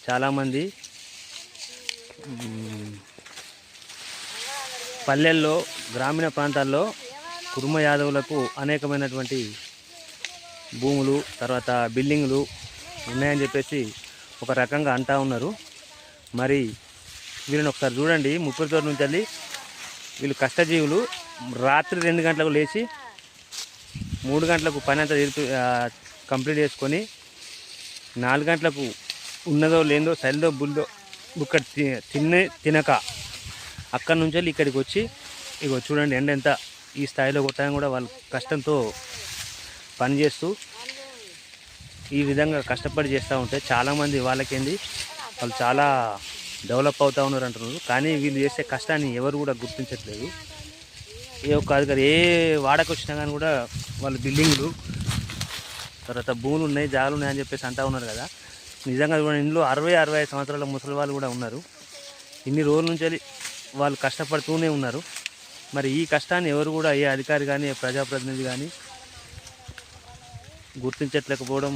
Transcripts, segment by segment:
చాలామంది పల్లెల్లో గ్రామీణ ప్రాంతాల్లో కుర్మ యాదవులకు అనేకమైనటువంటి భూములు తర్వాత బిల్డింగులు ఉన్నాయని చెప్పేసి ఒక రకంగా అంటూ ఉన్నారు. మరి వీళ్ళని ఒకసారి చూడండి. ముప్పటితోటి నుంచి వెళ్ళి వీళ్ళు కష్టజీవులు రాత్రి 2 గంటలకు లేచి 3 గంటలకు పని అంతా కంప్లీట్ చేసుకొని 4 గంటలకు ఉన్నదో లేదో సైల్దో బుల్దో బుక్క తినక అక్కడి నుంచి వెళ్ళి ఇక్కడికి వచ్చి ఇగో చూడండి ఎండ ఎంత ఈ స్థాయిలో కొట్టడం కూడా వాళ్ళు కష్టంతో పనిచేస్తూ ఈ విధంగా కష్టపడి చేస్తూ ఉంటే చాలామంది వాళ్ళకేంది వాళ్ళు చాలా డెవలప్ అవుతూ ఉన్నారు అంటున్నారు. కానీ వీళ్ళు చేసే కష్టాన్ని ఎవరు కూడా గుర్తించట్లేదు. ఏ ఒక్క అధికారి ఏ వాడకు వచ్చినా కానీ కూడా వాళ్ళు బిల్డింగ్లు తర్వాత భూములు ఉన్నాయి జాగాలు ఉన్నాయని చెప్పేసి అంటూ ఉన్నారు కదా. నిజంగా కూడా ఇందులో 60-65 సంవత్సరాల ముసలి వాళ్ళు కూడా ఉన్నారు. ఇన్ని రోజుల నుంచి వాళ్ళు కష్టపడుతూనే ఉన్నారు. మరి ఈ కష్టాన్ని ఎవరు కూడా ఏ అధికారి కానీ ఏ ప్రజాప్రతినిధి కానీ గుర్తించట్లేకపోవడం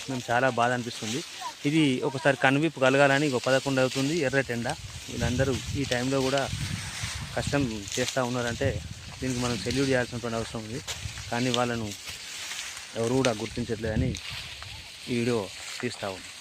మేము చాలా బాధ అనిపిస్తుంది. ఇది ఒకసారి కనువిప్పు కలగాలని 11 అవుతుంది, ఎర్రటెండ. వీళ్ళందరూ ఈ టైంలో కూడా కష్టం చేస్తూ ఉన్నారంటే దీనికి మనం సెల్యూట్ చేయాల్సినటువంటి అవసరం ఉంది. కానీ వాళ్ళను ఎవరు కూడా గుర్తించట్లేదని ఈ వీడియో తీస్తూ ఉన్నాం.